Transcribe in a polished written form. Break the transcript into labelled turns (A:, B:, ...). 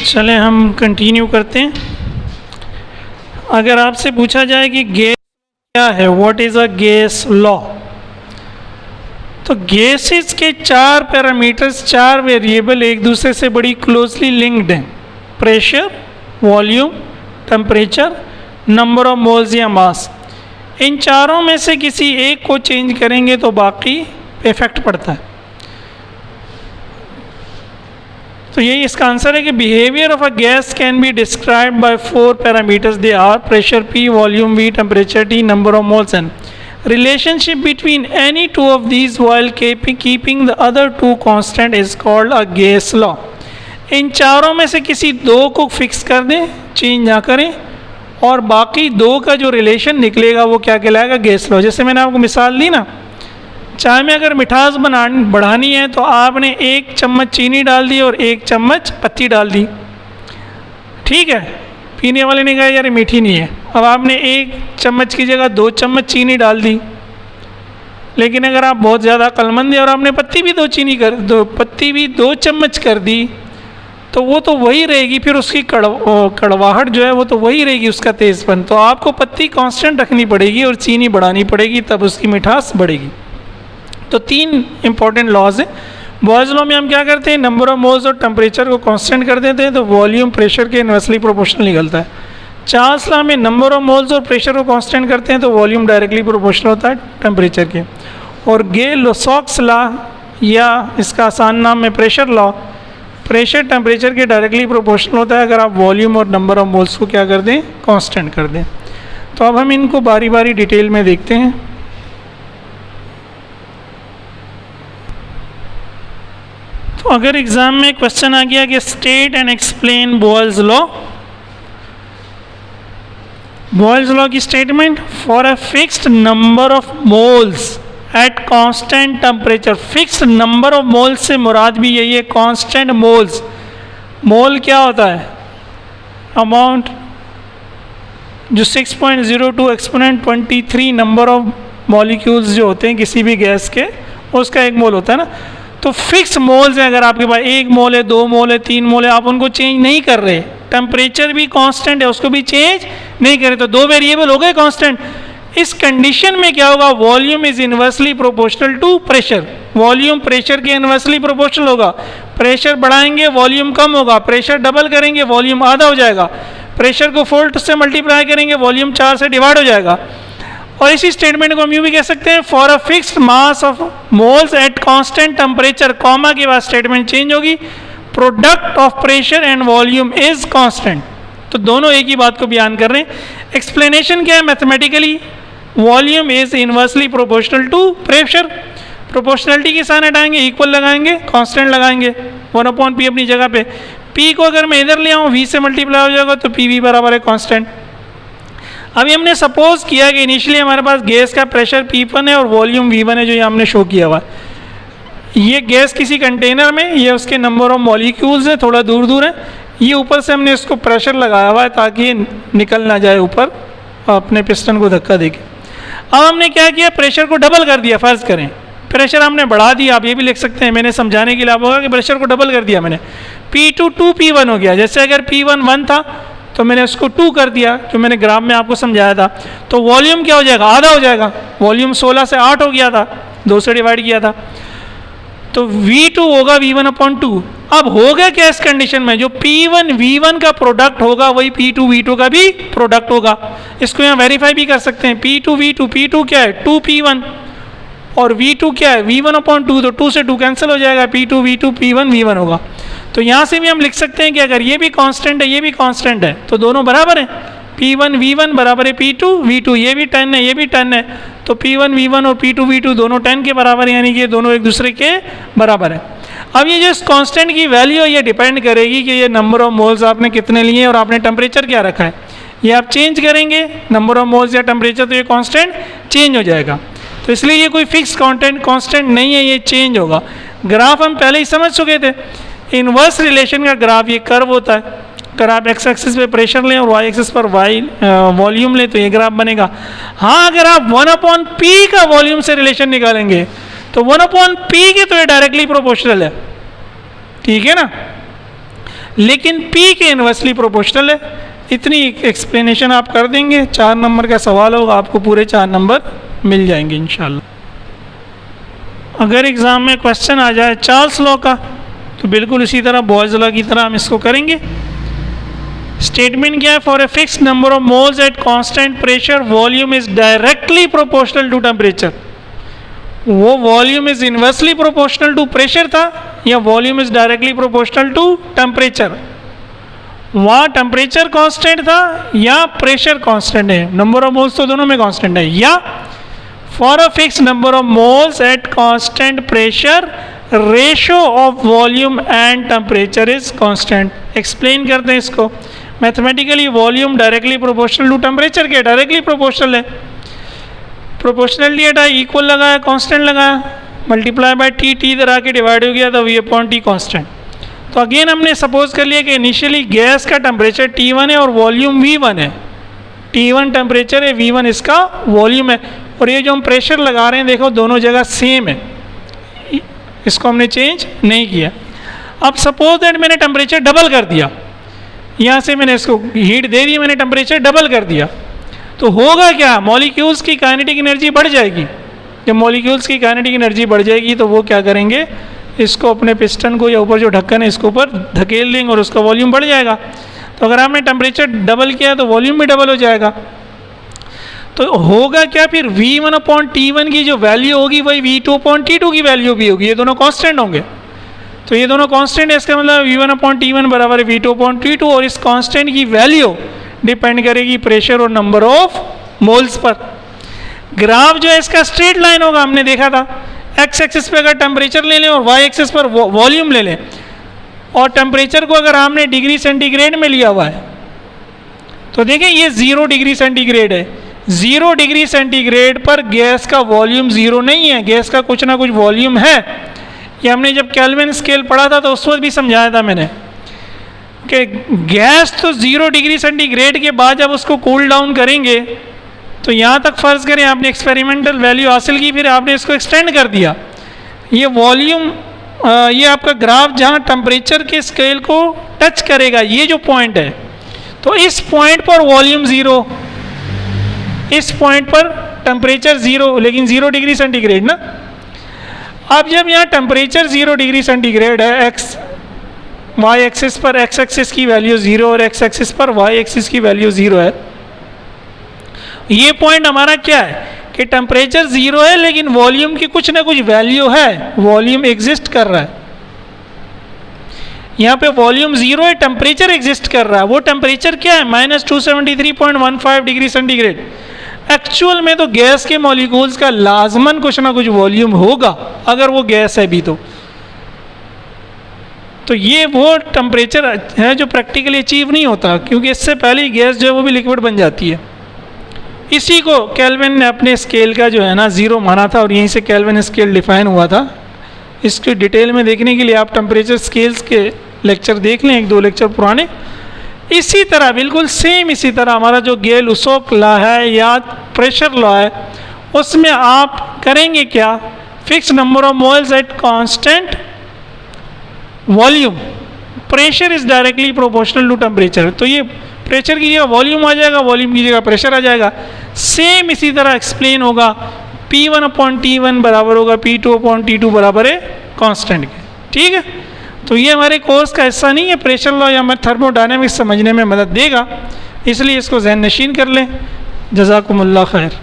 A: चलें हम कंटिन्यू करते हैं। अगर आपसे पूछा जाए कि गैस क्या है, what is a gas law, तो गैसेस के 4 पैरामीटर्स, 4 वेरिएबल एक दूसरे से बड़ी क्लोजली लिंक्ड हैं। Pressure, volume, temperature, number of moles या मास। इन चारों में से किसी एक को चेंज करेंगे तो बाकी इफेक्ट पड़ता है। तो यही इसका आंसर है कि behaviour of a gas can be described by 4 parameters. They are pressure P, volume V, temperature T, number of moles N। Relationship between any two of these while keeping the other two constant is called a gas law. इन चारों में से किसी दो को fix कर दें, change ना करें, और बाकी दो का जो रिलेशन निकलेगा वो क्या कहलाएगा, गैस लॉ। जैसे मैंने आपको मिसाल दी ना, चाय में अगर मिठास बढ़ानी है तो आपने 1 चम्मच चीनी डाल दी और 1 चम्मच पत्ती डाल दी, ठीक है। पीने वाले ने कहा यार ये मीठी नहीं है, अब आपने 1 चम्मच की जगह 2 चम्मच चीनी डाल दी। लेकिन अगर आप बहुत ज़्यादा अक्लमंद हैं और आपने पत्ती भी 2 चम्मच कर दी, तो वो तो वही रहेगी, फिर उसकी कड़वाहट जो है वो तो वही रहेगी, उसका तेज़पन। तो आपको पत्ती कांस्टेंट रखनी पड़ेगी और चीनी बढ़ानी पड़ेगी, तब उसकी मिठास बढ़ेगी। तो 3 इंपॉर्टेंट लॉज हैं। बॉयज़ लॉ में हम क्या करते हैं, नंबर ऑफ मोल्स और टेम्परेचर को कांस्टेंट कर देते हैं, तो वॉल्यूम प्रेशर के इन्वर्सली प्रोपोर्शनल निकलता है। चार्ल्स लॉ में नंबर ऑफ मोल्स और प्रेशर को कांस्टेंट करते हैं तो वॉल्यूम डायरेक्टली प्रोपोर्शनल होता है टेम्परेचर के। और गे-लोसॉक्स लॉ, या इसका आसान नाम है प्रेशर लॉ, प्रेशर टेम्परेचर के डायरेक्टली प्रोपोर्शनल होता है अगर आप वॉल्यूम और नंबर ऑफ मोल्स को क्या कर दें, कांस्टेंट कर दें। तो अब हम इनको बारी बारी डिटेल में देखते हैं। तो अगर एग्जाम में क्वेश्चन आ गया कि state and explain Boyle's law, Boyle's law की statement, for a fixed number of moles at constant temperature. Fixed number of moles से मुराद भी यही है, कांस्टेंट मोल्स। मोल क्या होता है, अमाउंट जो 6.02 एक्सपोनेंट 23 नंबर ऑफ मॉलिक्यूल्स जो होते हैं किसी भी गैस के, उसका एक मोल होता है ना। तो फिक्स मोल्स हैं, अगर आपके पास 1 मोल है, 2 मोल है, 3 मोल है, आप उनको चेंज नहीं कर रहे। टेम्परेचर भी कांस्टेंट है, उसको भी चेंज नहीं कर रहे, तो 2 वेरिएबल हो गए कांस्टेंट। इस कंडीशन में क्या होगा, volume is inversely proportional to pressure. Volume pressure के इन्वर्सली प्रोपोर्शनल होगा। प्रेशर बढ़ाएंगे वॉल्यूम कम होगा, प्रेशर डबल करेंगे वॉल्यूम आधा हो जाएगा, प्रेशर को 4 से मल्टीप्लाई करेंगे वॉल्यूम 4 से डिवाइड हो जाएगा। और इसी स्टेटमेंट को हम यूँ भी कह सकते हैं, for a fixed mass of moles at constant temperature, comma के बाद स्टेटमेंट चेंज होगी, product of pressure and volume is constant. तो दोनों एक ही बात को बयान कर रहे हैं। एक्सप्लेनेशन क्या है mathematically, volume is inversely proportional to pressure. Proportionality के साइन हटाएंगे, इक्वल लगाएंगे, कांस्टेंट लगाएंगे, 1/p अपनी जगह पे। p को अगर मैं इधर ले आऊँ, v से मल्टीप्लाई हो जाएगा, तो pv बराबर है कांस्टेंट। अभी हमने सपोज किया कि इनिशियली हमारे पास गैस का प्रेशर P1 है और वॉल्यूम V1 है, जो ये हमने शो किया हुआ है। ये गैस किसी कंटेनर में, ये उसके नंबर ऑफ मॉलिक्यूल्स है, थोड़ा दूर दूर है। ये ऊपर से हमने इसको प्रेशर लगाया हुआ है ताकि ये निकल ना जाए ऊपर, अपने पिस्टन को धक्का देके। अब हमने क्या किया, प्रेशर को डबल कर दिया। फ़र्ज़ करें प्रेशर हमने बढ़ा दिया, आप ये भी लिख सकते हैं, मैंने समझाने के लिए आप होगा कि प्रेशर को डबल कर दिया मैंने। P2 2P1 हो गया। जैसे अगर P1 1 था तो मैंने उसको 2 कर दिया, जो मैंने ग्राफ में आपको समझाया था। तो वॉल्यूम क्या हो जाएगा, आधा हो जाएगा। वॉल्यूम 16 से 8 हो गया था, 2 से डिवाइड किया था, तो V2 होगा V1/2। अब हो गया क्या इस कंडीशन में, जो P1 V1 का प्रोडक्ट होगा वही P2 V2 का भी प्रोडक्ट होगा। इसको यहाँ वेरीफाई भी कर सकते हैं। P2 V2, P2 क्या है 2P1 और V2 क्या है V1/2, तो 2 से 2 कैंसिल हो जाएगा, P2 V2 P1 V1 होगा। तो यहाँ से भी हम लिख सकते हैं कि अगर ये भी कांस्टेंट है, ये भी कांस्टेंट है, तो दोनों बराबर हैं। P1 V1 बराबर है P2 V2, ये भी 10 है, ये भी 10 है, तो P1 V1 और P2 V2 दोनों 10 के बराबर है, यानी कि दोनों एक दूसरे के बराबर है। अब ये जो कांस्टेंट की वैल्यू है, ये डिपेंड करेगी कि ये नंबर ऑफ मोल्स आपने कितने लिए और आपने टेम्परेचर क्या रखा है। ये आप चेंज करेंगे नंबर ऑफ मोल्स या टेम्परेचर, तो ये कांस्टेंट चेंज हो जाएगा। तो इसलिए ये कोई फिक्स कांस्टेंट नहीं है, ये चेंज होगा। ग्राफ हम पहले ही समझ चुके थे, इन्वर्स रिलेशन का ग्राफ ये कर्व होता है। अगर आप एक्स एक्सिस पे प्रेशर लें और वाई एक्सिस पर वॉल्यूम लें तो ये ग्राफ बनेगा। हाँ, अगर आप 1/p का वॉल्यूम से रिलेशन निकालेंगे तो 1/p के तो ये डायरेक्टली प्रोपोर्शनल है, ठीक है ना। लेकिन P के इन्वर्सली प्रोपोर्शनल है। इतनी एक्सप्लेनेशन आप कर देंगे, 4 नंबर का सवाल होगा, आपको पूरे 4 नंबर मिल जाएंगे इंशाल्लाह। अगर एग्ज़ाम में क्वेश्चन आ जाए चार्ल्स लॉ का, तो बिल्कुल इसी तरह बॉयज़ लॉ की तरह हम इसको करेंगे। स्टेटमेंट क्या है? For a fixed number of moles at constant pressure volume is directly proportional to temperature. वो volume is inversely proportional to pressure था या volume is directly proportional to temperature? वहाँ टेम्परेचर कांस्टेंट था या प्रेशर कांस्टेंट है? Number of moles तो दोनों में कांस्टेंट है। या for a fixed number of moles at constant pressure ratio of volume and temperature is constant. Explain करते हैं इसको mathematically. Volume directly proportional to temperature के डायरेक्टली प्रोपोर्शनल है। प्रोपोर्शनली हटा, इक्वल लगाया, कांस्टेंट लगाया, मल्टीप्लाई बाय टी, टी इधर आके डिवाइड हो गया तो वी अपॉन टी कांस्टेंट। तो अगेन हमने सपोज कर लिया कि इनिशियली गैस का टेम्परेचर T1 है और वॉल्यूम V1 है। T1 टेम्परेचर है, V1 इसका वॉल्यूम है। और ये जो हम प्रेशर लगा रहे हैं देखो दोनों जगह सेम है, इसको हमने चेंज नहीं किया। अब सपोज दैट मैंने टेम्परेचर डबल कर दिया, यहाँ से मैंने इसको हीट दे दी, मैंने टेम्परेचर डबल कर दिया, तो होगा क्या? मॉलिक्यूल्स की काइनेटिक एनर्जी बढ़ जाएगी। जब मॉलिक्यूल्स की काइनेटिक एनर्जी बढ़ जाएगी तो वो क्या करेंगे? इसको अपने पिस्टन को या ऊपर जो ढक्कन है इसको ऊपर धकेल देंगे और उसका वॉल्यूम बढ़ जाएगा। तो अगर आपने टेम्परेचर डबल किया तो वॉल्यूम भी डबल हो जाएगा। तो होगा क्या फिर? V1 अपॉन T1 की जो वैल्यू होगी वही V2 अपॉन T2 की वैल्यू भी होगी। ये दोनों कांस्टेंट होंगे। तो ये दोनों कांस्टेंट है, इसका मतलब V1 अपॉन T1 बराबर है V2 अपॉन T2। और इस कांस्टेंट की वैल्यू डिपेंड करेगी प्रेशर और number of moles per. Graph जो है इसका स्ट्रेट लाइन होगा, हमने देखा था। एक्स एक्सिस पे अगर टेम्परेचर ले लें और वाई एक्सिस पर वॉल्यूम ले लें, और टेम्परेचर को अगर हमने डिग्री सेंटीग्रेड में लिया हुआ है तो देखें ये 0 डिग्री सेंटीग्रेड है। 0 डिग्री सेंटीग्रेड पर गैस का वॉल्यूम 0 नहीं है, गैस का कुछ ना कुछ वॉल्यूम है। ये हमने जब केल्विन स्केल पढ़ा था तो उस वक्त भी समझाया था मैंने कि गैस तो 0 डिग्री सेंटीग्रेड के बाद जब उसको कूल डाउन करेंगे तो यहाँ तक फ़र्ज़ करें आपने एक्सपेरिमेंटल वैल्यू हासिल की, फिर आपने इसको एक्सटेंड कर दिया। ये वॉल्यूम, ये आपका ग्राफ जहाँ टेम्परेचर के स्केल को टच करेगा, ये जो पॉइंट है, तो इस पॉइंट पर वॉल्यूम 0, इस पॉइंट पर टेम्परेचर 0, लेकिन 0 डिग्री सेंटीग्रेड ना। अब जब यहाँ टेम्परेचर 0 डिग्री सेंटीग्रेड है, एक्स वाई एक्सिस पर एक्स एक्सिस की वैल्यू 0 और एक्स एक्सिस पर वाई एक्सिस की वैल्यू 0 है। ये पॉइंट हमारा क्या है कि टेम्परेचर 0 है लेकिन वॉल्यूम की कुछ ना कुछ वैल्यू है, वॉल्यूम एग्जिस्ट कर रहा है। यहाँ पे वॉल्यूम 0 है, टेम्परेचर एग्जिस्ट कर रहा है। वो टेम्परेचर क्या है? -273.15 डिग्री सेंटीग्रेड। एक्चुअल में तो गैस के मॉलिक्यूल्स का लाजमन कुछ ना कुछ वॉल्यूम होगा, अगर वो गैस है भी तो ये वो टेम्परेचर है जो प्रैक्टिकली अचीव नहीं होता, क्योंकि इससे पहले ही गैस जो है वो भी लिक्विड बन जाती है। इसी को केल्विन ने अपने स्केल का जो है ना 0 माना था और यहीं से केल्विन स्केल डिफाइन हुआ था। इसकी डिटेल में देखने के लिए आप टेम्परेचर स्केल्स के लेक्चर देख लें, 1-2 लेक्चर पुराने। इसी तरह बिल्कुल सेम इसी तरह हमारा जो गेल-लुसॉक लॉ है या प्रेशर लॉ है, उसमें आप करेंगे क्या? Fix number of moles at constant volume, pressure is directly proportional to temperature. तो ये प्रेशर की जगह वॉल्यूम आ जाएगा, वॉल्यूम की जगह प्रेशर आ जाएगा। सेम इसी तरह एक्सप्लेन होगा, P1 अपॉन T1 बराबर होगा P2 अपॉन T2 बराबर है कांस्टेंट के। ठीक है, तो ये हमारे कोर्स का हिस्सा नहीं है। प्रेशर लॉ या हमें थर्मोडायनेमिक्स समझने में मदद देगा, इसलिए इसको ज़हन नशीन कर लें। जज़ाकुमुल्लाह खैर।